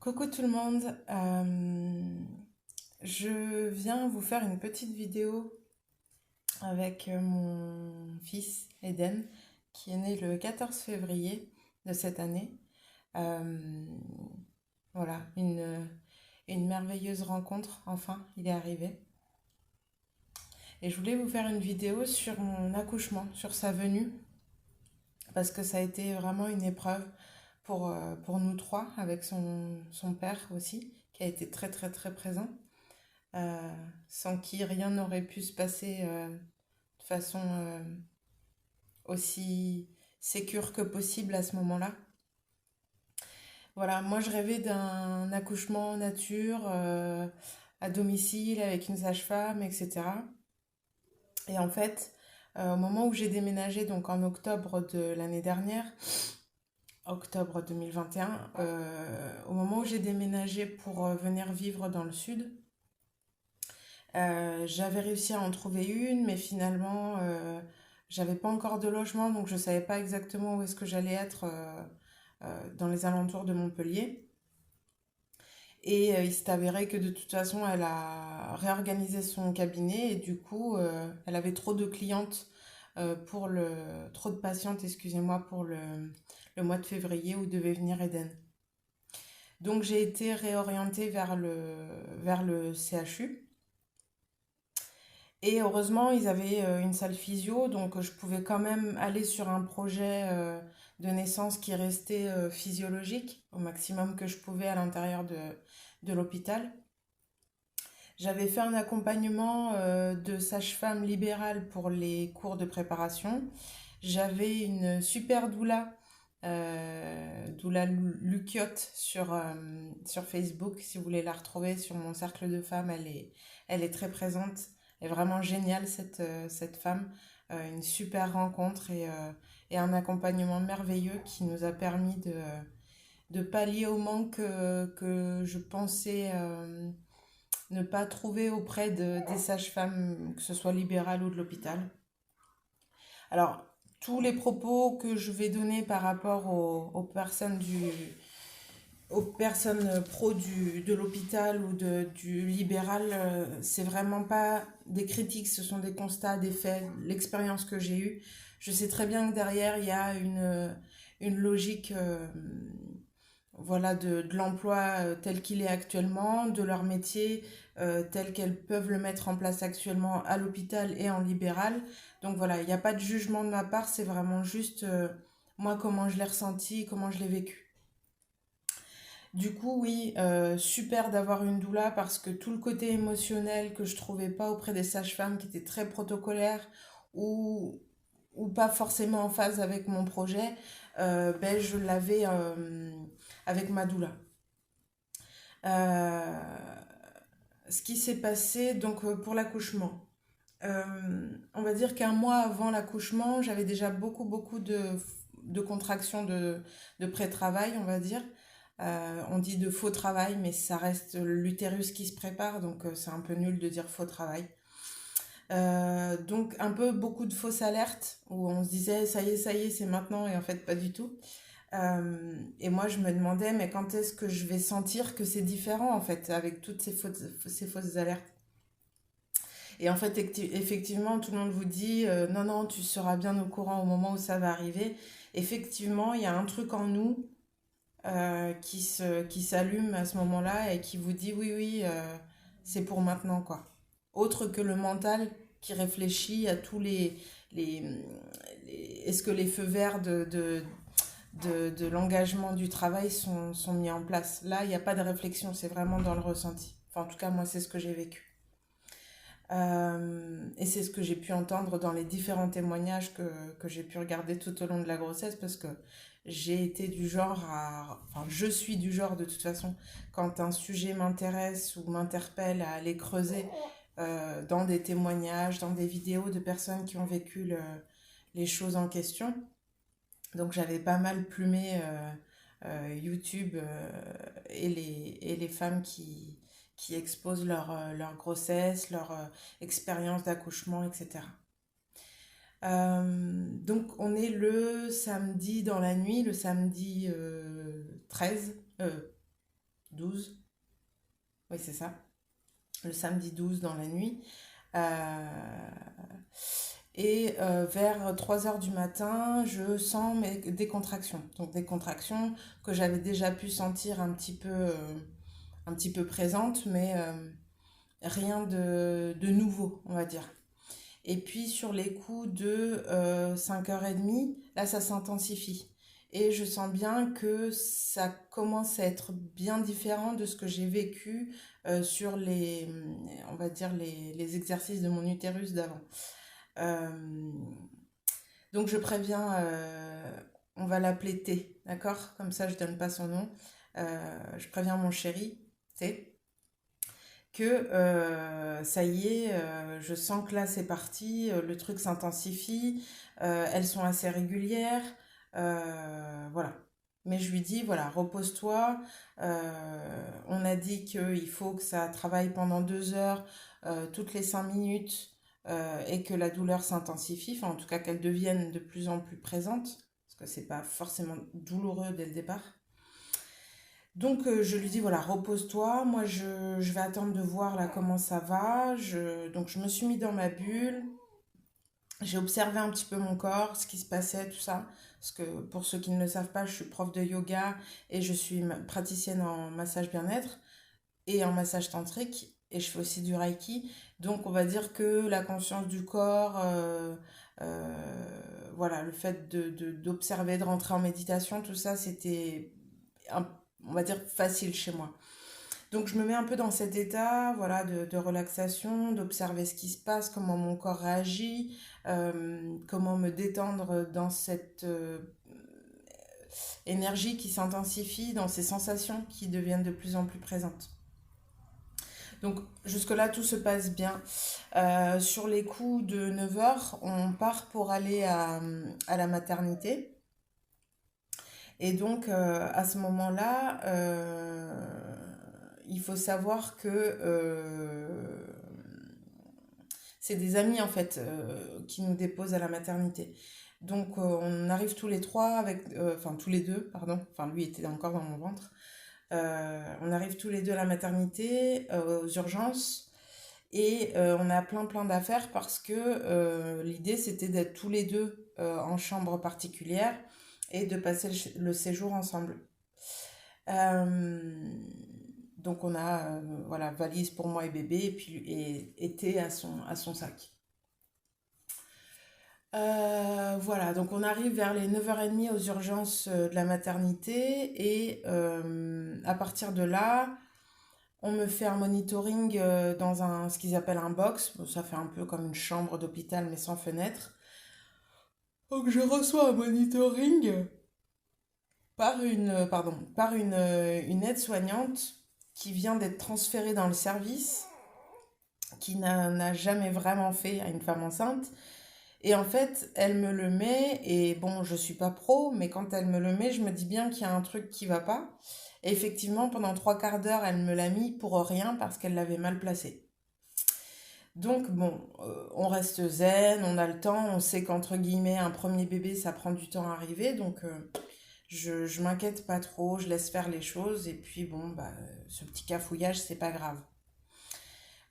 Coucou tout le monde, je viens vous faire une petite vidéo avec mon fils Eden qui est né le 14 février de cette année. Euh, voilà, une merveilleuse rencontre, enfin, il est arrivé. Et je voulais vous faire une vidéo sur mon accouchement, sur sa venue, parce que ça a été vraiment une épreuve pour nous trois, avec son père aussi, qui a été très très très présent. Sans qui rien n'aurait pu se passer de façon aussi sécure que possible à ce moment-là. Voilà, moi je rêvais d'un accouchement en nature, à domicile, avec une sage-femme, etc. Et en fait, au moment où j'ai déménagé, donc en octobre de l'année dernière, octobre 2021, au moment où j'ai déménagé pour venir vivre dans le sud, j'avais réussi à en trouver une, mais finalement, j'avais pas encore de logement, donc je savais pas exactement où est-ce que j'allais être dans les alentours de Montpellier. Et il s'est avéré que de toute façon, elle a réorganisé son cabinet et du coup, elle avait trop de clientes trop de patientes, excusez-moi, pour le mois de février où devait venir Eden. Donc j'ai été réorientée vers le CHU. Et heureusement, ils avaient une salle physio, donc je pouvais quand même aller sur un projet de naissance qui restait physiologique, au maximum que je pouvais à l'intérieur de l'hôpital. J'avais fait un accompagnement de sage-femme libérale pour les cours de préparation. J'avais une super doula, doula Lukiote sur Facebook. Si vous voulez la retrouver sur mon cercle de femmes, elle est très présente. Elle est vraiment géniale cette femme. Une super rencontre et un accompagnement merveilleux qui nous a permis de pallier au manque que je pensais ne pas trouver auprès des sages-femmes, que ce soit libérales ou de l'hôpital. Alors, tous les propos que je vais donner par rapport aux personnes pro de l'hôpital ou du libéral, c'est vraiment pas des critiques, ce sont des constats, des faits, l'expérience que j'ai eue. Je sais très bien que derrière, il y a une logique voilà, de l'emploi tel qu'il est actuellement, de leur métier tel qu'elles peuvent le mettre en place actuellement à l'hôpital et en libéral. Donc voilà, il n'y a pas de jugement de ma part, c'est vraiment juste moi comment je l'ai ressenti, comment je l'ai vécu. Du coup, oui, super d'avoir une doula parce que tout le côté émotionnel que je trouvais pas auprès des sages-femmes qui étaient très protocolaires ou, ou pas forcément en phase avec mon projet, ben, je l'avais avec ma doula. Euh, Ce qui s'est passé donc pour l'accouchement. On va dire qu'un mois avant l'accouchement, j'avais déjà beaucoup de contractions de pré-travail, on va dire. On dit de faux travail, mais ça reste l'utérus qui se prépare, donc c'est un peu nul de dire faux travail. Donc un peu beaucoup de fausses alertes où on se disait ça y est, c'est maintenant, et en fait pas du tout. Et moi je me demandais mais quand est-ce que je vais sentir que c'est différent en fait avec toutes ces fausses alertes. Et en fait effectivement tout le monde vous dit non non tu seras bien au courant au moment où ça va arriver. Effectivement il y a un truc en nous qui s'allume à ce moment-là et qui vous dit oui, oui, c'est pour maintenant, quoi. Autre que le mental qui réfléchit à tous les, est-ce que les feux verts de l'engagement du travail sont mis en place. Là, il n'y a pas de réflexion, c'est vraiment dans le ressenti. Enfin, en tout cas, moi, c'est ce que j'ai vécu. Et c'est ce que j'ai pu entendre dans les différents témoignages que j'ai pu regarder tout au long de la grossesse parce que j'ai été du genre à... Enfin, je suis du genre de toute façon, quand un sujet m'intéresse ou m'interpelle à aller creuser dans des témoignages, dans des vidéos de personnes qui ont vécu les choses en question. Donc j'avais pas mal plumé YouTube et les femmes qui exposent leur grossesse, leur expérience d'accouchement, etc. Donc on est le samedi dans la nuit, le samedi 13, 12. Oui, c'est ça. Le samedi 12 dans la nuit. Euh, vers 3 heures du matin, je sens des contractions. Donc des contractions que j'avais déjà pu sentir un petit peu présentes, mais rien de nouveau, on va dire. Et puis sur les coups de 5h30, là ça s'intensifie. Et je sens bien que ça commence à être bien différent de ce que j'ai vécu sur on va dire, les exercices de mon utérus d'avant. Euh, donc je préviens, on va l'appeler T, d'accord? Comme ça je donne pas son nom. Je préviens mon chéri, T, que ça y est, je sens que là c'est parti, le truc s'intensifie, elles sont assez régulières, voilà. Mais je lui dis, voilà, repose-toi, on a dit qu'il faut que ça travaille pendant 2 heures, toutes les 5 minutes, et que la douleur s'intensifie, enfin en tout cas qu'elle devienne de plus en plus présente, parce que c'est pas forcément douloureux dès le départ. Donc je lui dis voilà, repose-toi, moi je vais attendre de voir là comment ça va. Donc je me suis mis dans ma bulle, j'ai observé un petit peu mon corps, ce qui se passait, tout ça. Parce que pour ceux qui ne le savent pas, je suis prof de yoga et je suis praticienne en massage bien-être et en massage tantrique et je fais aussi du reiki. Donc on va dire que la conscience du corps, voilà, le fait d'observer, de rentrer en méditation, tout ça, c'était un on va dire facile chez moi. Donc je me mets un peu dans cet état, voilà, de relaxation, d'observer ce qui se passe, comment mon corps réagit, comment me détendre dans cette énergie qui s'intensifie, dans ces sensations qui deviennent de plus en plus présentes. Donc jusque-là, tout se passe bien. Sur les coups de 9h, on part pour aller à la maternité. Et donc, à ce moment-là, il faut savoir que c'est des amis, en fait, qui nous déposent à la maternité. Donc, on arrive tous les trois, enfin, tous les deux, pardon, enfin, lui était encore dans mon ventre. On arrive tous les deux à la maternité, aux urgences, et on a plein d'affaires parce que l'idée, c'était d'être tous les deux en chambre particulière et de passer le séjour ensemble. Euh, donc on a voilà, valise pour moi et bébé et puis thé à son sac. Voilà, donc on arrive vers les 9h30 aux urgences de la maternité et à partir de là, on me fait un monitoring dans ce qu'ils appellent un box. Bon, ça fait un peu comme une chambre d'hôpital mais sans fenêtre. Donc je reçois un monitoring par une aide-soignante qui vient d'être transférée dans le service, qui n'a jamais vraiment fait à une femme enceinte. Et en fait, elle me le met, et bon, je suis pas pro, mais quand elle me le met, je me dis bien qu'il y a un truc qui va pas. Et effectivement, pendant 3 quarts d'heure, elle me l'a mis pour rien parce qu'elle l'avait mal placé. Donc bon, on reste zen, on a le temps, on sait qu'entre guillemets, un premier bébé, ça prend du temps à arriver, donc je m'inquiète pas trop, je laisse faire les choses, et puis bon, bah, ce petit cafouillage, c'est pas grave.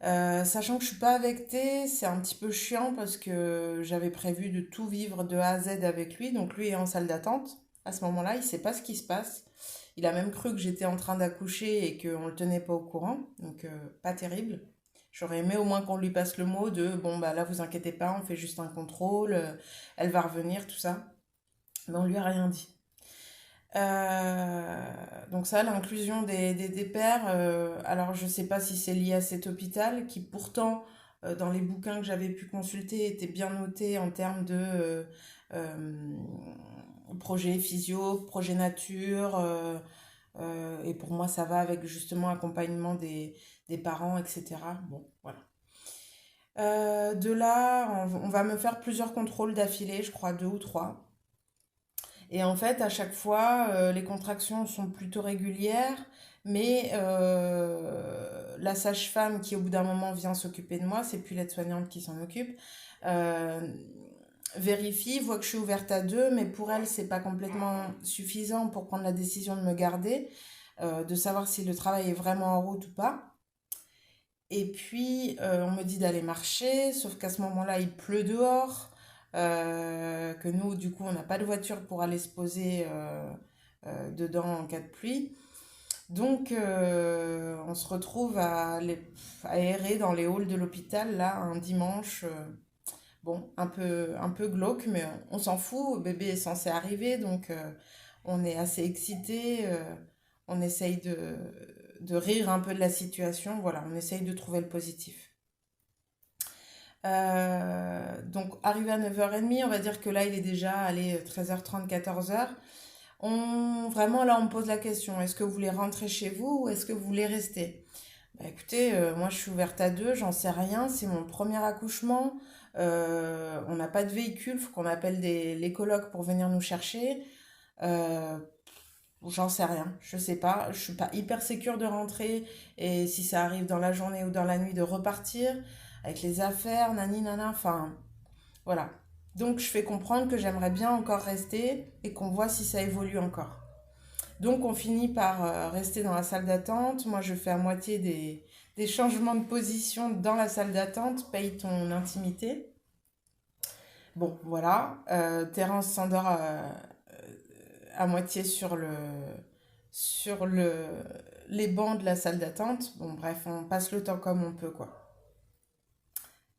Sachant que je suis pas avec T, c'est un petit peu chiant parce que j'avais prévu de tout vivre de A à Z avec lui. Donc lui est en salle d'attente. À ce moment-là, il sait pas ce qui se passe. Il a même cru que j'étais en train d'accoucher et qu'on le tenait pas au courant. Donc pas terrible. J'aurais aimé au moins qu'on lui passe le mot de bon bah là vous inquiétez pas, on fait juste un contrôle, elle va revenir, tout ça. Mais on lui a rien dit. Donc ça, l'inclusion des pairs, alors je sais pas si c'est lié à cet hôpital qui pourtant, dans les bouquins que j'avais pu consulter, était bien noté en termes de projet physio, projet nature, et pour moi ça va avec justement accompagnement des parents, etc. Bon, voilà. De là, on va me faire plusieurs contrôles d'affilée, je crois 2 ou 3. Et en fait, à chaque fois, les contractions sont plutôt régulières, mais la sage-femme qui, au bout d'un moment, vient s'occuper de moi, c'est plus l'aide-soignante qui s'en occupe, euh, vérifie, voit que je suis ouverte à 2, mais pour elle, c'est pas complètement suffisant pour prendre la décision de me garder. de savoir si le travail est vraiment en route ou pas. Et puis, on me dit d'aller marcher, sauf qu'à ce moment-là, il pleut dehors, que nous, du coup, on n'a pas de voiture pour aller se poser dedans en cas de pluie. Donc, on se retrouve à errer dans les halls de l'hôpital, là, un dimanche. Bon, un peu glauque, mais on s'en fout. Bébé est censé arriver, donc on est assez excité. On essaye de rire un peu de la situation. Voilà, on essaye de trouver le positif. Donc, arrivé à 9h30, on va dire que là, il est déjà, allez, 13h30, 14h. Vraiment, là, on me pose la question, est-ce que vous voulez rentrer chez vous ou est-ce que vous voulez rester? Bah, écoutez, moi, je suis ouverte à deux, j'en sais rien, c'est mon premier accouchement. On n'a pas de véhicule, faut qu'on appelle les colocs pour venir nous chercher. Euh, J'en sais rien, je sais pas, je suis pas hyper sécure de rentrer et si ça arrive dans la journée ou dans la nuit de repartir avec les affaires, nani nana, enfin voilà. Donc je fais comprendre que j'aimerais bien encore rester et qu'on voit si ça évolue encore. Donc on finit par rester dans la salle d'attente. Moi je fais à moitié des changements de position dans la salle d'attente, paye ton intimité. Bon voilà, Terence s'endort à moitié sur les bancs de la salle d'attente. Bon, bref, on passe le temps comme on peut, quoi.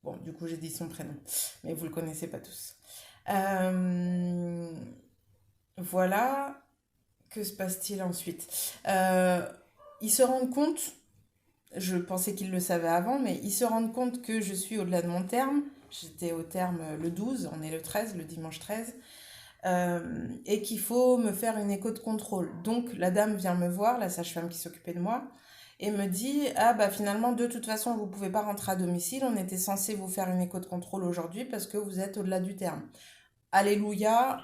Bon, du coup, j'ai dit son prénom, mais vous le connaissez pas tous. Euh, voilà. Que se passe-t-il ensuite? Euh, Ils se rendent compte, je pensais qu'ils le savaient avant, mais ils se rendent compte que je suis au-delà de mon terme. J'étais au terme le 12, on est le 13, le dimanche 13. Et qu'il faut me faire une écho de contrôle. Donc la dame vient me voir, la sage-femme qui s'occupait de moi, et me dit, ah bah finalement de toute façon vous pouvez pas rentrer à domicile, on était censé vous faire une écho de contrôle aujourd'hui parce que vous êtes au-delà du terme. Alléluia,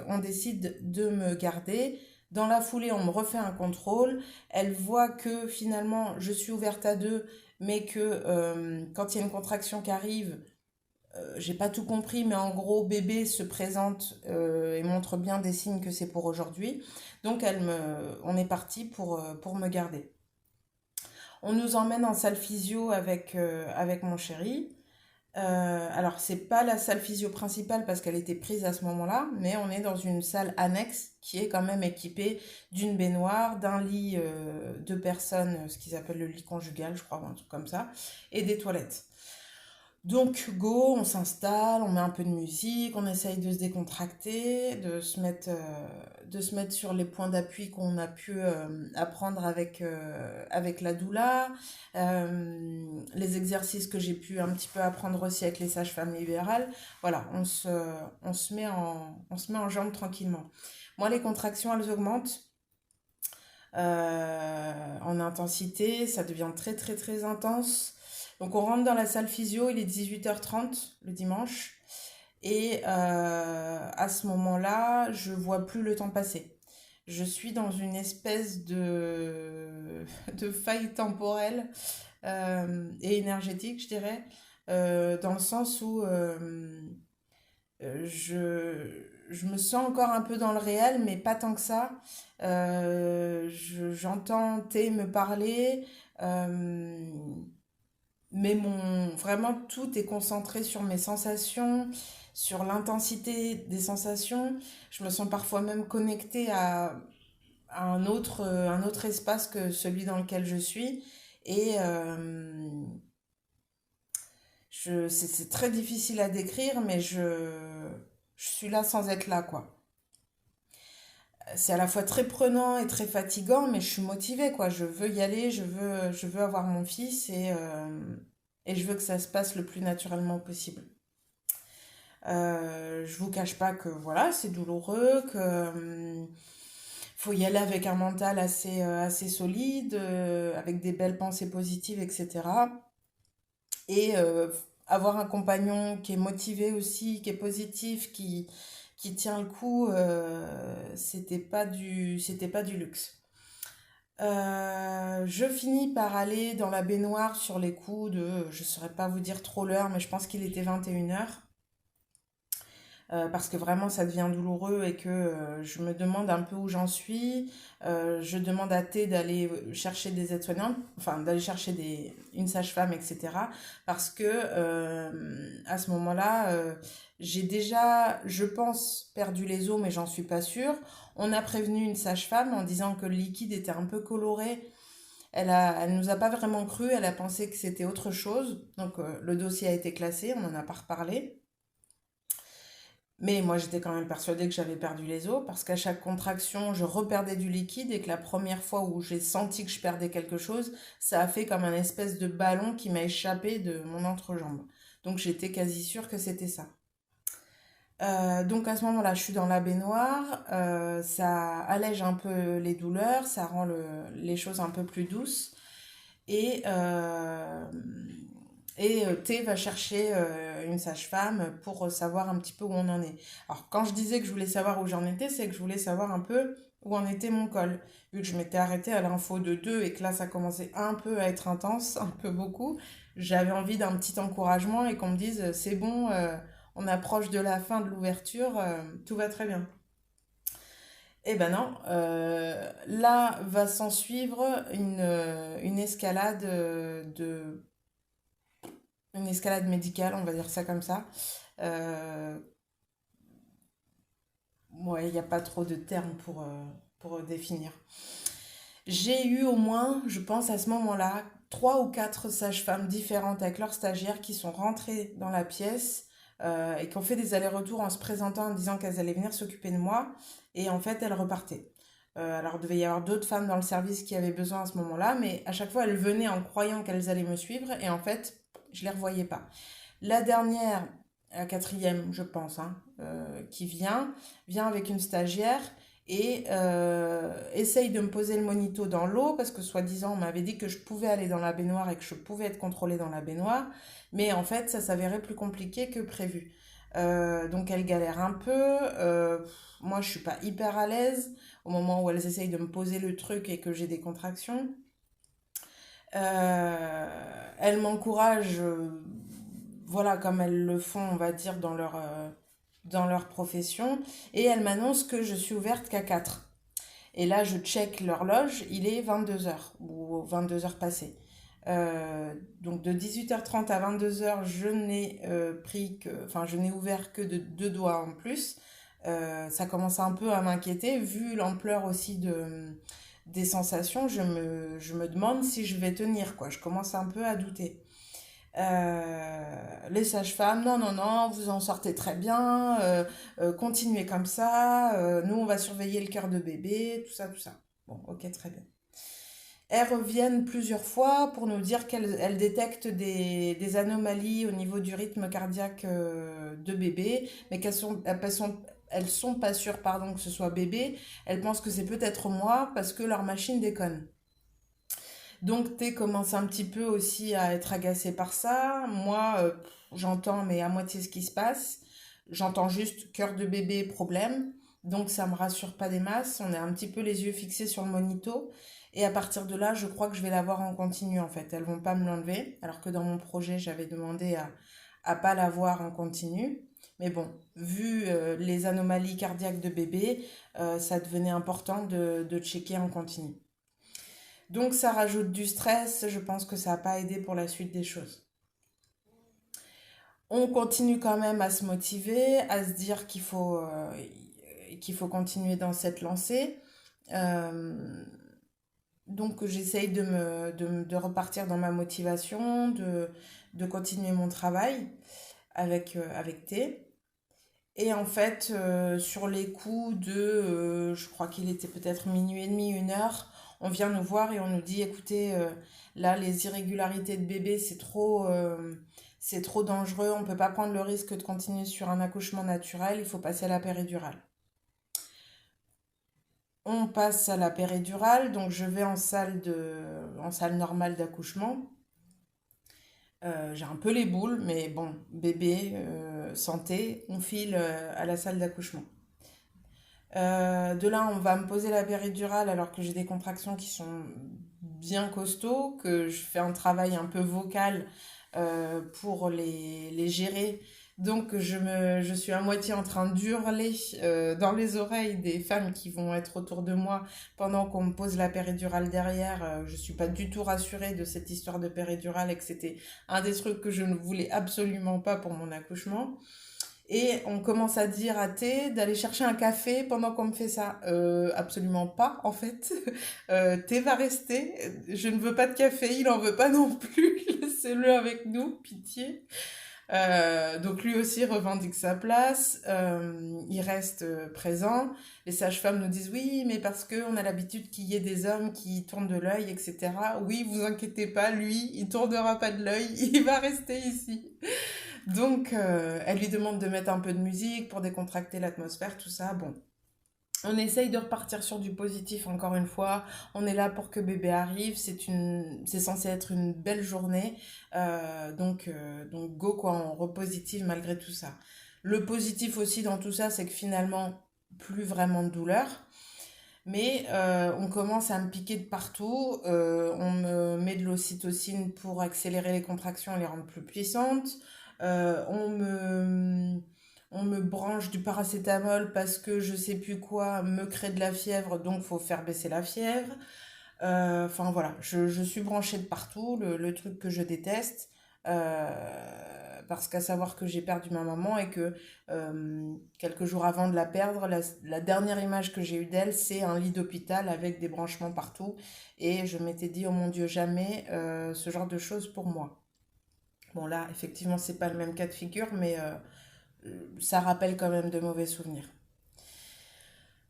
on décide de me garder. Dans la foulée, on me refait un contrôle. Elle voit que finalement je suis ouverte à deux, mais que quand il y a une contraction qui arrive, j'ai pas tout compris, mais en gros, bébé se présente et montre bien des signes que c'est pour aujourd'hui. Donc, on est parti pour me garder. On nous emmène en salle physio avec mon chéri. Alors, c'est pas la salle physio principale parce qu'elle était prise à ce moment-là, mais on est dans une salle annexe qui est quand même équipée d'une baignoire, d'un lit de personnes, ce qu'ils appellent le lit conjugal, je crois, ou un truc comme ça, et des toilettes. Donc, go, on s'installe, on met un peu de musique, on essaye de se décontracter, de se mettre sur les points d'appui qu'on a pu apprendre avec la doula, les exercices que j'ai pu un petit peu apprendre aussi avec les sages-femmes libérales. Voilà, on se met en jambes tranquillement. Moi, les contractions, elles augmentent en intensité, ça devient très très très intense. Donc on rentre dans la salle physio, il est 18h30 le dimanche. Et à ce moment-là, je vois plus le temps passer. Je suis dans une espèce de faille temporelle et énergétique, je dirais, dans le sens où je me sens encore un peu dans le réel, mais pas tant que ça. J'entends T me parler, euh, mais vraiment tout est concentré sur mes sensations, sur l'intensité des sensations. Je me sens parfois même connectée à un autre espace que celui dans lequel je suis. Et c'est très difficile à décrire, mais je suis là sans être là, quoi. C'est à la fois très prenant et très fatigant, mais je suis motivée, quoi. Je veux y aller, je veux avoir mon fils et je veux que ça se passe le plus naturellement possible. Je vous cache pas que voilà, c'est douloureux, que faut y aller avec un mental assez solide, avec des belles pensées positives, etc. Et avoir un compagnon qui est motivé aussi, qui est positif, qui tient le coup, c'était pas du luxe. Je finis par aller dans la baignoire sur les coups de, je saurais pas vous dire trop l'heure, mais je pense qu'il était 21h. parce que vraiment ça devient douloureux et que je me demande un peu où j'en suis. Je demande à T d'aller chercher des aides-soignantes, enfin d'aller chercher une sage-femme, etc. Parce que à ce moment-là, j'ai déjà, je pense, perdu les os, mais j'en suis pas sûre. On a prévenu une sage-femme en disant que le liquide était un peu coloré. Elle nous a pas vraiment cru, elle a pensé que c'était autre chose. Donc le dossier a été classé, on n'en a pas reparlé. Mais moi, j'étais quand même persuadée que j'avais perdu les os parce qu'à chaque contraction, je reperdais du liquide et que la première fois où j'ai senti que je perdais quelque chose, ça a fait comme un espèce de ballon qui m'a échappé de mon entrejambe. Donc j'étais quasi sûre que c'était ça. Donc à ce moment-là, je suis dans la baignoire, ça allège un peu les douleurs, ça rend les choses un peu plus douces. Et, T va chercher une sage-femme pour savoir un petit peu où on en est. Alors, quand je disais que je voulais savoir où j'en étais, c'est que je voulais savoir un peu où en était mon col. Vu que je m'étais arrêtée à l'info de 2 et que là, ça commençait un peu à être intense, un peu beaucoup, j'avais envie d'un petit encouragement et qu'on me dise, c'est bon, on approche de la fin de l'ouverture, tout va très bien. Eh ben non, là va s'en suivre une escalade une escalade médicale, on va dire ça comme ça. Euh, ouais, il n'y a pas trop de termes pour définir. J'ai eu au moins, je pense à ce moment-là, 3 ou 4 sages-femmes différentes avec leurs stagiaires qui sont rentrées dans la pièce et qui ont fait des allers-retours en se présentant en disant qu'elles allaient venir s'occuper de moi. Et en fait, elles repartaient. Alors, il devait y avoir d'autres femmes dans le service qui avaient besoin à ce moment-là, mais à chaque fois, elles venaient en croyant qu'elles allaient me suivre et en fait, je les revoyais pas. La dernière, la quatrième, je pense, hein, qui vient avec une stagiaire et essaye de me poser le monito dans l'eau parce que soi-disant on m'avait dit que je pouvais aller dans la baignoire et que je pouvais être contrôlée dans la baignoire, mais en fait ça s'avérait plus compliqué que prévu. Donc elle galère un peu, moi je suis pas hyper à l'aise au moment où elles essayent de me poser le truc et que j'ai des contractions. Elles m'encouragent, voilà, comme elles le font, on va dire, dans leur profession. Et elles m'annoncent que je suis ouverte qu'à 4. Et là, je check l'horloge, il est 22 heures ou 22 heures passées. Donc de 18h30 à 22 heures, je n'ai enfin, je n'ai ouvert que de 2 doigts en plus. Ça commence un peu à m'inquiéter, vu l'ampleur aussi des sensations. Je me demande si je vais tenir, quoi. Je commence un peu à douter. Les sages-femmes, non, non, non, vous en sortez très bien, continuez comme ça, nous on va surveiller le cœur de bébé, tout ça, tout ça. Bon, ok, très bien. Elles reviennent plusieurs fois pour nous dire qu'elles détectent des anomalies au niveau du rythme cardiaque de bébé, mais elles sont pas sûres, pardon, que ce soit bébé. Elles pensent que c'est peut-être moi parce que leur machine déconne. Donc T commence un petit peu aussi à être agacé par ça. Moi, j'entends mais à moitié ce qui se passe. J'entends juste cœur de bébé, problème. Donc ça me rassure pas des masses. On est un petit peu les yeux fixés sur le monito. Et à partir de là, je crois que je vais l'avoir en continu en fait. Elles vont pas me l'enlever. Alors que dans mon projet, j'avais demandé à pas l'avoir en continu. Mais bon, vu les anomalies cardiaques de bébé, ça devenait important de checker en continu. Donc ça rajoute du stress, je pense que ça n'a pas aidé pour la suite des choses. On continue quand même à se motiver, à se dire qu'il faut continuer dans cette lancée. Euh, donc j'essaye de repartir dans ma motivation, de continuer mon travail avec T. Et en fait, sur les coups je crois qu'il était peut-être minuit et demi, 1 heure, on vient nous voir et on nous dit, écoutez, là, les irrégularités de bébé, c'est trop dangereux, on ne peut pas prendre le risque de continuer sur un accouchement naturel, il faut passer à la péridurale. On passe à la péridurale, donc je vais en salle normale d'accouchement. J'ai un peu les boules, mais bon, bébé, santé, on file à la salle d'accouchement. De là, on va me poser la péridurale alors que j'ai des contractions qui sont bien costauds, que je fais un travail un peu vocal pour les gérer Donc je suis à moitié en train d'hurler dans les oreilles des femmes qui vont être autour de moi pendant qu'on me pose la péridurale derrière. Je suis pas du tout rassurée de cette histoire de péridurale et que c'était un des trucs que je ne voulais absolument pas pour mon accouchement. Et on commence à dire à Thé d'aller chercher un café pendant qu'on me fait ça. Absolument pas, en fait. Thé va rester. Je ne veux pas de café, il en veut pas non plus. Laissez-le avec nous, pitié. Donc lui aussi revendique sa place, il reste présent. Les sages-femmes nous disent oui, mais parce qu'on a l'habitude qu'il y ait des hommes qui tournent de l'œil, etc. Oui, vous inquiétez pas, lui, il tournera pas de l'œil, il va rester ici. Donc elle lui demande de mettre un peu de musique pour décontracter l'atmosphère, tout ça. Bon, on essaye de repartir sur du positif encore une fois. On est là pour que bébé arrive. C'est censé être une belle journée. Donc go quoi, on repositive malgré tout ça. Le positif aussi dans tout ça, c'est que finalement, plus vraiment de douleur. Mais on commence à me piquer de partout. On me met de l'ocytocine pour accélérer les contractions et les rendre plus puissantes. On me branche du paracétamol parce que je sais plus quoi me crée de la fièvre, donc faut faire baisser la fièvre. Enfin voilà, je suis branchée de partout, le truc que je déteste. Parce qu'à savoir que j'ai perdu ma maman et que quelques jours avant de la perdre, la dernière image que j'ai eue d'elle, c'est un lit d'hôpital avec des branchements partout. Et je m'étais dit, oh mon Dieu, jamais ce genre de choses pour moi. Bon là, effectivement, c'est pas le même cas de figure, mais ça rappelle quand même de mauvais souvenirs.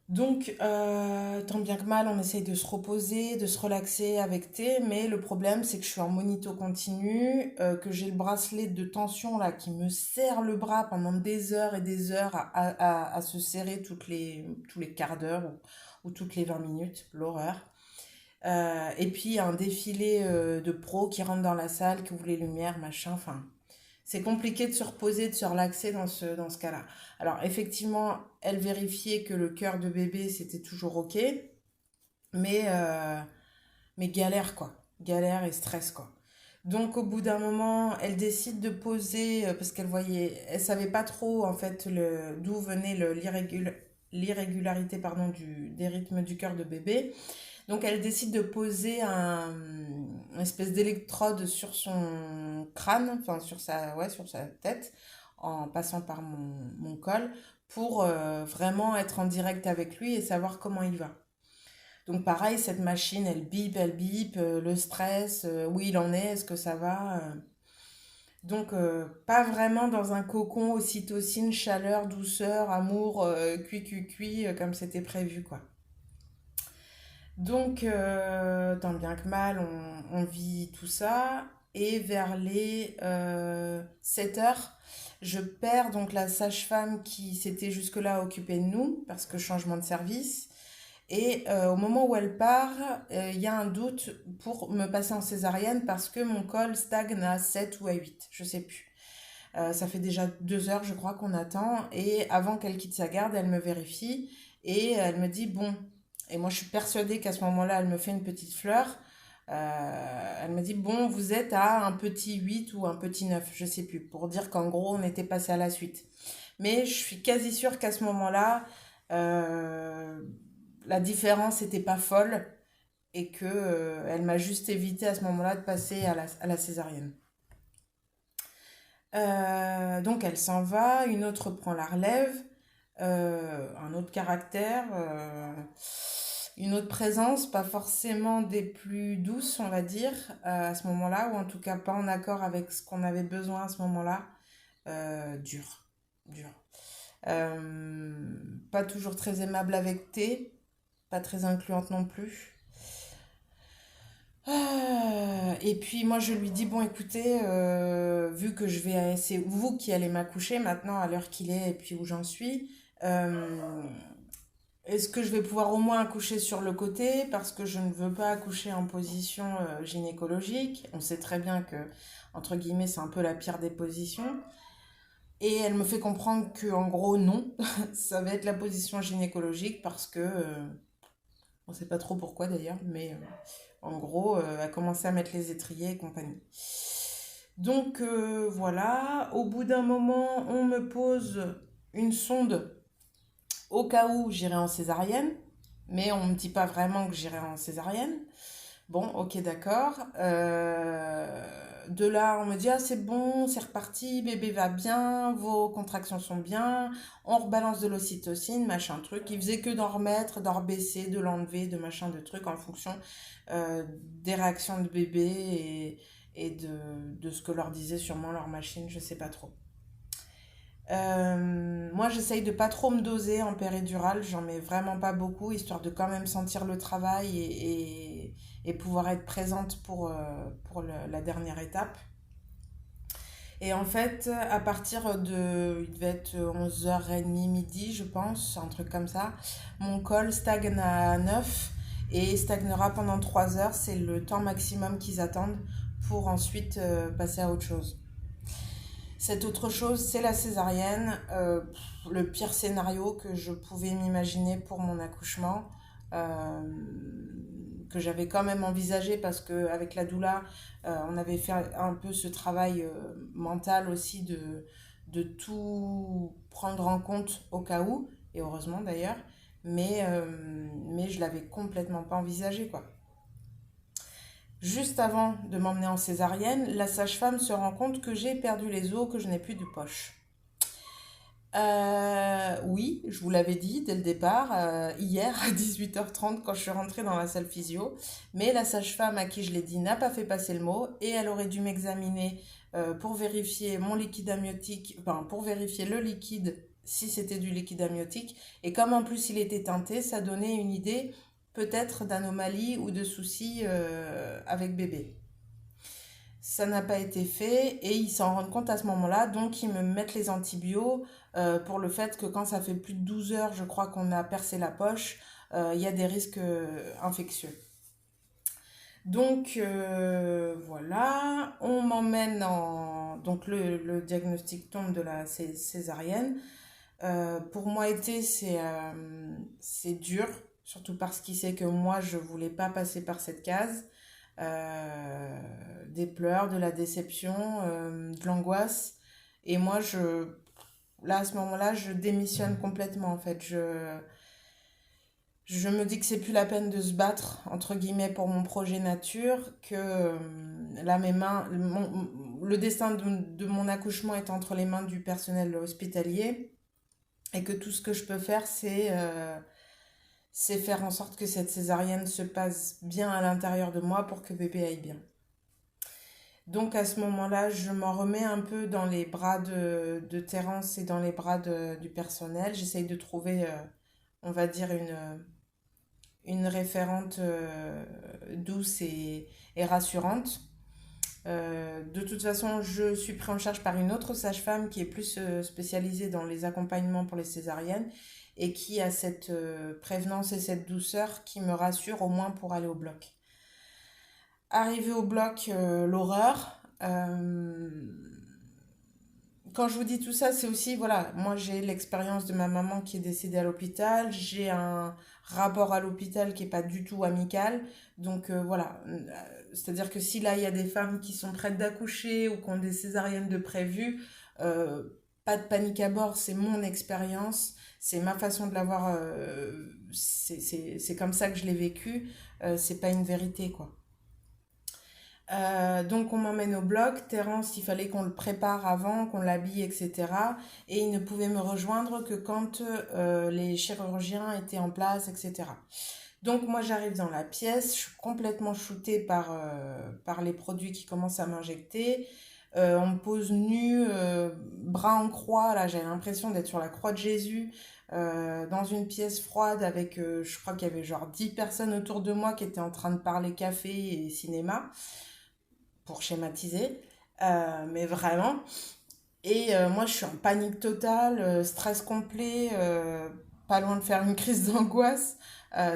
Donc, tant bien que mal, on essaye de se reposer, de se relaxer avec thé, mais le problème, c'est que je suis en monito continu, que j'ai le bracelet de tension là qui me serre le bras pendant des heures et des heures à se serrer tous les quarts d'heure ou toutes les 20 minutes, l'horreur. Et puis un défilé de pros qui rentrent dans la salle, qui ouvrent les lumières, machin, enfin, c'est compliqué de se reposer, de se relaxer dans ce cas-là. Alors, effectivement, elle vérifiait que le cœur de bébé, c'était toujours OK, mais, euh, mais galère, quoi. Galère et stress, quoi. Donc, au bout d'un moment, elle décide de poser, parce qu'elle voyait, elle savait pas trop, en fait, d'où venait l'irrégularité, pardon, des rythmes du cœur de bébé. Donc elle décide de poser une espèce d'électrode sur son crâne, enfin sur sa tête, en passant par mon col, pour vraiment être en direct avec lui et savoir comment il va. Donc pareil, cette machine, elle bip, le stress, où il en est, est-ce que ça va Donc pas vraiment dans un cocon ocytocine, chaleur, douceur, amour, cuit, comme c'était prévu, quoi. Donc, tant bien que mal, on vit tout ça. Et vers les 7 heures, je perds donc la sage-femme qui s'était jusque-là occupée de nous, parce que changement de service. Et au moment où elle part, il y a un doute pour me passer en césarienne parce que mon col stagne à 7 ou à 8, je sais plus. Ça fait déjà 2 heures, je crois, qu'on attend. Et avant qu'elle quitte sa garde, elle me vérifie et elle me dit, bon, et moi je suis persuadée qu'à ce moment-là, elle me fait une petite fleur. Elle me dit, bon, vous êtes à un petit 8 ou un petit 9, je sais plus, pour dire qu'en gros, on était passé à la suite. Mais je suis quasi sûre qu'à ce moment-là, euh, la différence n'était pas folle et que elle m'a juste évité à ce moment-là de passer à la césarienne. Donc elle s'en va, une autre prend la relève, un autre caractère, une autre présence, pas forcément des plus douces, on va dire, à ce moment-là, ou en tout cas pas en accord avec ce qu'on avait besoin à ce moment-là. Dur, dur. Pas toujours très aimable avec thé, pas très incluante non plus. Et puis moi je lui dis bon écoutez vu que c'est vous qui allez m'accoucher maintenant à l'heure qu'il est et puis où j'en suis euh, est-ce que je vais pouvoir au moins accoucher sur le côté parce que je ne veux pas accoucher en position gynécologique. On sait très bien que entre guillemets c'est un peu la pire des positions et elle me fait comprendre que en gros non ça va être la position gynécologique parce que on sait pas trop pourquoi d'ailleurs mais en gros, à commencer à mettre les étriers et compagnie. Donc voilà, au bout d'un moment, on me pose une sonde au cas où j'irai en césarienne, mais on ne me dit pas vraiment que j'irai en césarienne. Bon, ok, d'accord. De là, on me dit, ah, c'est bon, c'est reparti, bébé va bien, vos contractions sont bien, on rebalance de l'ocytocine, machin truc. Il faisait que d'en remettre, d'en rebaisser, de l'enlever, de machin de truc en fonction des réactions de bébé et de ce que leur disait sûrement leur machine, je sais pas trop. Moi, j'essaye de pas trop me doser en péridurale, j'en mets vraiment pas beaucoup, histoire de quand même sentir le travail et pouvoir être présente pour la dernière étape. Et en fait, à partir de, il devait être 11h30, midi, je pense, un truc comme ça, mon col stagne à 9 et stagnera pendant 3 heures, c'est le temps maximum qu'ils attendent pour ensuite passer à autre chose. Cette autre chose, c'est la césarienne. Le pire scénario que je pouvais m'imaginer pour mon accouchement, euh, que j'avais quand même envisagé parce qu'avec la doula, on avait fait un peu ce travail mental aussi de tout prendre en compte au cas où, et heureusement d'ailleurs, mais je l'avais complètement pas envisagé, quoi. Juste avant de m'emmener en césarienne, la sage-femme se rend compte que j'ai perdu les os, que je n'ai plus de poche. Oui, je vous l'avais dit dès le départ, hier à 18h30 quand je suis rentrée dans la salle physio, mais la sage-femme à qui je l'ai dit n'a pas fait passer le mot et elle aurait dû m'examiner pour vérifier mon liquide amniotique, enfin pour vérifier le liquide si c'était du liquide amniotique et comme en plus il était teinté, ça donnait une idée peut-être d'anomalie ou de soucis avec bébé. Ça n'a pas été fait et ils s'en rendent compte à ce moment-là, donc ils me mettent les antibiotiques pour le fait que quand ça fait plus de 12 heures, je crois qu'on a percé la poche, il y a des risques infectieux. Donc voilà, on m'emmène en... Donc le diagnostic tombe de la césarienne. Pour moi, c'est dur, surtout parce qu'il sait que moi, je voulais pas passer par cette case. Euh, des pleurs, de la déception, de l'angoisse. Et moi, là, à ce moment-là, je démissionne complètement, en fait. Je me dis que c'est plus la peine de se battre, entre guillemets, pour mon projet nature, que là, mes mains, le destin de mon accouchement est entre les mains du personnel hospitalier, et que tout ce que je peux faire, c'est faire en sorte que cette césarienne se passe bien à l'intérieur de moi pour que bébé aille bien. Donc à ce moment-là, je m'en remets un peu dans les bras de Terence et dans les bras du personnel. J'essaye de trouver, on va dire, une référente douce et rassurante. De toute façon, je suis prise en charge par une autre sage-femme qui est plus spécialisée dans les accompagnements pour les césariennes et qui a cette prévenance et cette douceur qui me rassure au moins pour aller au bloc. Arrivé au bloc, l'horreur. Quand je vous dis tout ça, c'est aussi, voilà, moi j'ai l'expérience de ma maman qui est décédée à l'hôpital, j'ai un rapport à l'hôpital qui est pas du tout amical, donc voilà, c'est-à-dire que si là il y a des femmes qui sont prêtes d'accoucher ou qui ont des césariennes de prévues, euh, pas de panique à bord, c'est mon expérience, c'est ma façon de l'avoir, c'est comme ça que je l'ai vécu, c'est pas une vérité quoi. Donc on m'emmène au bloc. Terence, il fallait qu'on le prépare avant, qu'on l'habille, etc. Et il ne pouvait me rejoindre que quand les chirurgiens étaient en place, etc. Donc moi j'arrive dans la pièce, je suis complètement shootée par les produits qui commencent à m'injecter. On me pose nu, bras en croix, là j'ai l'impression d'être sur la croix de Jésus, dans une pièce froide avec, je crois qu'il y avait genre 10 personnes autour de moi qui étaient en train de parler café et cinéma pour schématiser, mais vraiment. Et moi, je suis en panique totale, stress complet, pas loin de faire une crise d'angoisse,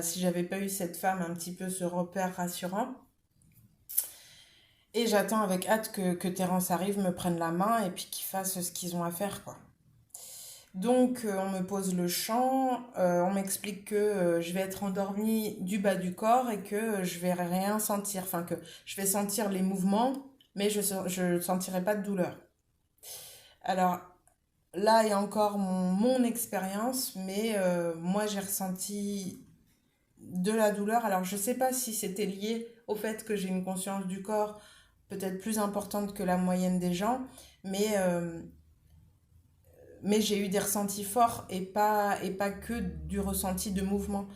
si j'avais pas eu cette femme un petit peu ce repère rassurant. Et j'attends avec hâte que Terence arrive, me prenne la main et puis qu'ils fassent ce qu'ils ont à faire, quoi. Donc, on me pose le chant, on m'explique que je vais être endormie du bas du corps et que je vais rien sentir, enfin que je vais sentir les mouvements, mais je ne sentirai pas de douleur. Alors là est encore mon expérience, mais moi j'ai ressenti de la douleur. Alors je ne sais pas si c'était lié au fait que j'ai une conscience du corps peut-être plus importante que la moyenne des gens, mais, euh, mais j'ai eu des ressentis forts et pas que du ressenti de mouvement.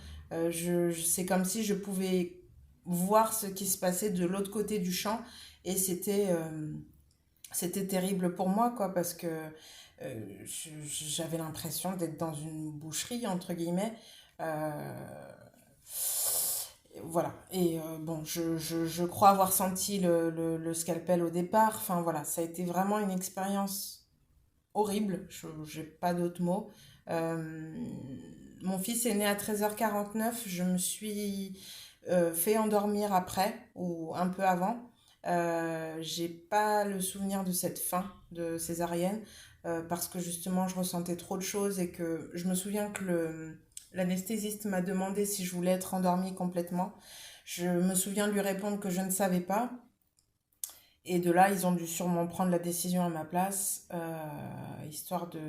C'est comme si je pouvais voir ce qui se passait de l'autre côté du champ et c'était terrible pour moi, quoi, parce que j'avais l'impression d'être dans une boucherie, entre guillemets. Euh, voilà. Et bon, je crois avoir senti le scalpel au départ. Enfin, voilà, ça a été vraiment une expérience horrible. Je n'ai pas d'autres mots. Euh, Mon fils est né à 13h49. Je me suis fait endormir après ou un peu avant. J'ai pas le souvenir de cette fin de césarienne parce que justement je ressentais trop de choses et que je me souviens que l'anesthésiste m'a demandé si je voulais être endormie complètement. Je me souviens de lui répondre que je ne savais pas. Et de là, ils ont dû sûrement prendre la décision à ma place, histoire de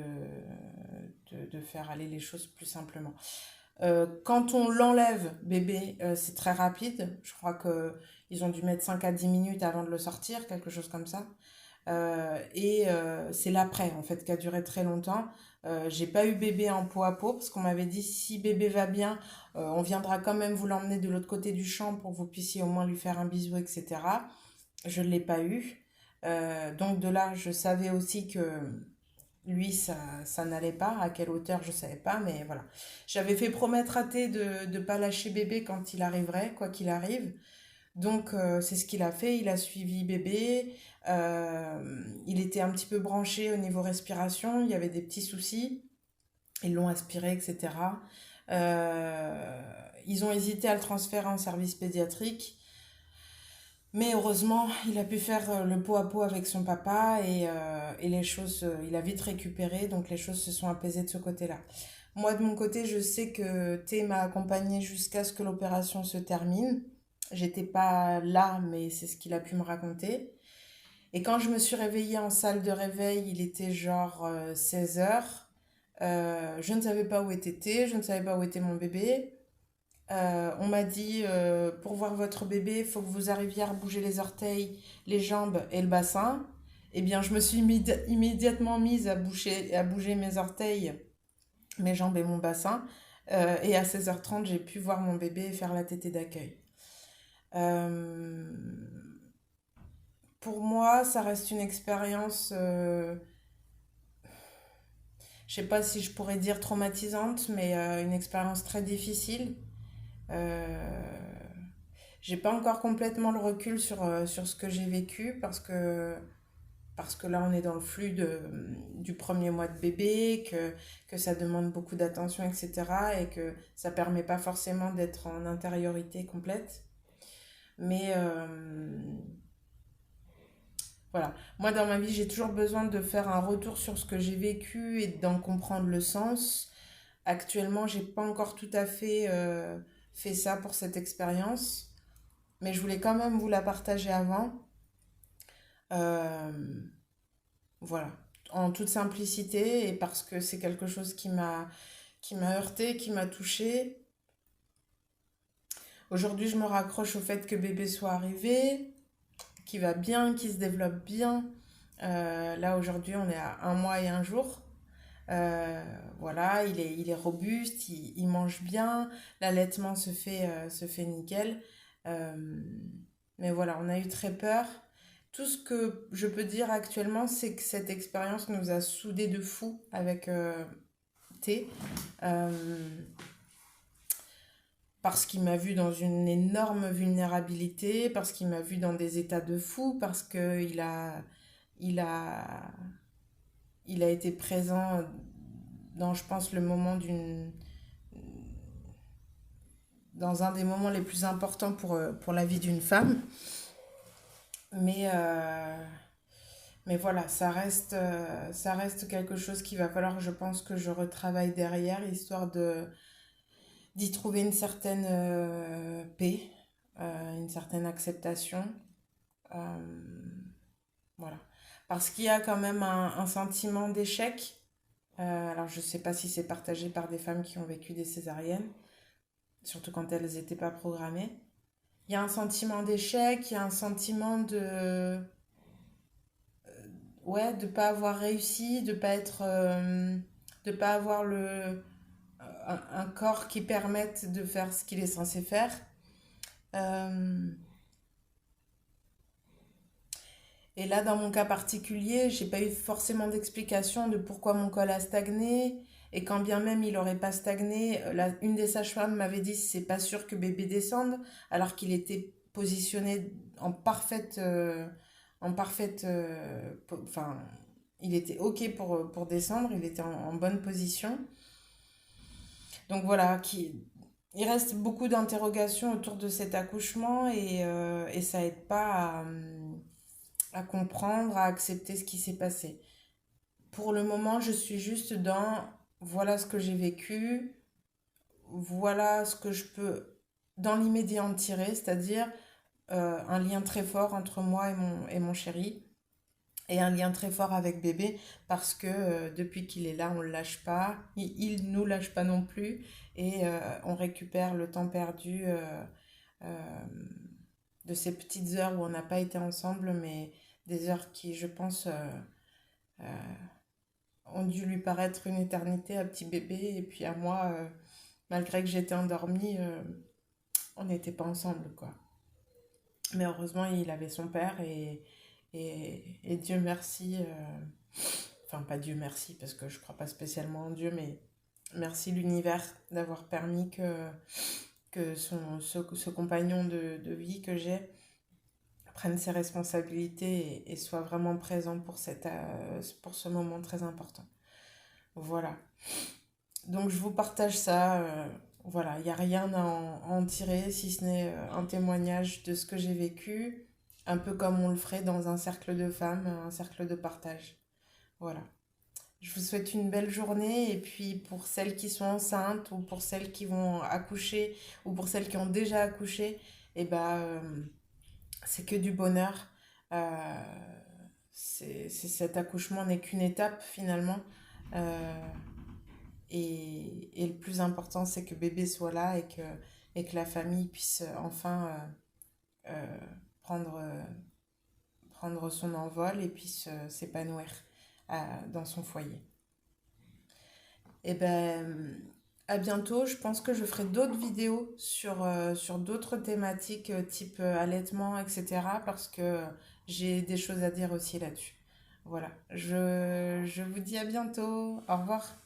faire aller les choses plus simplement. Quand on l'enlève, bébé, c'est très rapide. Je crois qu'ils ont dû mettre 5 à 10 minutes avant de le sortir, quelque chose comme ça. C'est l'après, en fait, qui a duré très longtemps. J'ai pas eu bébé en peau à peau, parce qu'on m'avait dit si bébé va bien, on viendra quand même vous l'emmener de l'autre côté du champ pour que vous puissiez au moins lui faire un bisou, etc. Je ne l'ai pas eu. Donc de là, je savais aussi que lui, ça n'allait pas. À quelle hauteur, je ne savais pas. Mais voilà. J'avais fait promettre à Thé de ne pas lâcher bébé quand il arriverait, quoi qu'il arrive. Donc c'est ce qu'il a fait. Il a suivi bébé. Il était un petit peu branché au niveau respiration. Il y avait des petits soucis. Ils l'ont aspiré, etc. Ils ont hésité à le transférer en service pédiatrique. Mais heureusement, il a pu faire le pot à pot avec son papa et les choses, il a vite récupéré, donc les choses se sont apaisées de ce côté-là. Moi, de mon côté, je sais que Thé m'a accompagnée jusqu'à ce que l'opération se termine. J'étais pas là, mais c'est ce qu'il a pu me raconter. Et quand je me suis réveillée en salle de réveil, il était genre 16 heures. Je ne savais pas où était Thé, je ne savais pas où était mon bébé. On m'a dit, pour voir votre bébé, il faut que vous arriviez à bouger les orteils, les jambes et le bassin. Eh bien, je me suis immédiatement mise à bouger mes orteils, mes jambes et mon bassin. Et à 16h30, j'ai pu voir mon bébé et faire la tétée d'accueil. Euh, pour moi, ça reste une expérience, je sais pas si je pourrais dire traumatisante, mais une expérience très difficile. Euh, J'ai pas encore complètement le recul sur ce que j'ai vécu parce que là on est dans le flux du premier mois de bébé, que ça demande beaucoup d'attention, etc. Et que ça permet pas forcément d'être en intériorité complète. Mais voilà, moi dans ma vie j'ai toujours besoin de faire un retour sur ce que j'ai vécu et d'en comprendre le sens. Actuellement j'ai pas encore tout à fait fait ça pour cette expérience, mais je voulais quand même vous la partager avant. Euh, voilà, en toute simplicité et parce que c'est quelque chose qui m'a heurté, qui m'a touchée. Aujourd'hui, je me raccroche au fait que bébé soit arrivé, qu'il va bien, qu'il se développe bien. Là, aujourd'hui, on est à 1 mois et 1 jour. Voilà, il est robuste, il mange bien, l'allaitement se fait nickel. Euh, mais voilà, on a eu très peur. Tout ce que je peux dire actuellement, c'est que cette expérience nous a soudés de fou avec T. Euh, Parce qu'il m'a vu dans une énorme vulnérabilité, parce qu'il m'a vu dans des états de fou, parce il a, il a été présent dans, je pense, dans un des moments les plus importants pour la vie d'une femme. Mais, euh, mais voilà, ça reste quelque chose qu'il va falloir, je pense, que je retravaille derrière, histoire d'y trouver une certaine paix, une certaine acceptation. Euh, Voilà. Parce qu'il y a quand même un sentiment d'échec. Alors, je ne sais pas si c'est partagé par des femmes qui ont vécu des césariennes, surtout quand elles n'étaient pas programmées. Il y a un sentiment d'échec, il y a un sentiment ouais, de pas avoir réussi, de pas avoir un corps qui permette de faire ce qu'il est censé faire. Euh, et là, dans mon cas particulier, j'ai pas eu forcément d'explication de pourquoi mon col a stagné. Et quand bien même il aurait pas stagné, une des sages-femmes m'avait dit c'est pas sûr que bébé descende, alors qu'il était positionné en parfaite, enfin, il était ok pour descendre, il était en bonne position. Donc voilà, il reste beaucoup d'interrogations autour de cet accouchement et ça aide pas à comprendre, à accepter ce qui s'est passé. Pour le moment, je suis juste dans voilà ce que j'ai vécu, voilà ce que je peux dans l'immédiat en tirer, c'est-à-dire un lien très fort entre moi et mon chéri et un lien très fort avec bébé parce que depuis qu'il est là, on ne le lâche pas, il nous lâche pas non plus et on récupère le temps perdu euh, de ces petites heures où on n'a pas été ensemble, mais des heures qui, je pense, euh, ont dû lui paraître une éternité à petit bébé et puis à moi, malgré que j'étais endormie, on n'était pas ensemble, quoi. Mais heureusement, il avait son père et Dieu merci, enfin pas Dieu merci parce que je crois pas spécialement en Dieu, mais merci l'univers d'avoir permis que ce compagnon de vie que j'ai prenne ses responsabilités et soit vraiment présent pour ce moment très important. Voilà. Donc je vous partage ça. Voilà, il n'y a rien à en tirer si ce n'est un témoignage de ce que j'ai vécu, un peu comme on le ferait dans un cercle de femmes, un cercle de partage. Voilà. Je vous souhaite une belle journée et puis pour celles qui sont enceintes ou pour celles qui vont accoucher ou pour celles qui ont déjà accouché, eh ben, c'est que du bonheur. Euh, Cet accouchement n'est qu'une étape finalement. Euh, et le plus important, c'est que bébé soit là et que la famille puisse enfin euh, prendre, prendre son envol et puisse s'épanouir dans son foyer. Et ben, à bientôt. Je pense que je ferai d'autres vidéos sur d'autres thématiques type allaitement, etc. Parce que j'ai des choses à dire aussi là-dessus. Voilà. Je vous dis à bientôt. Au revoir.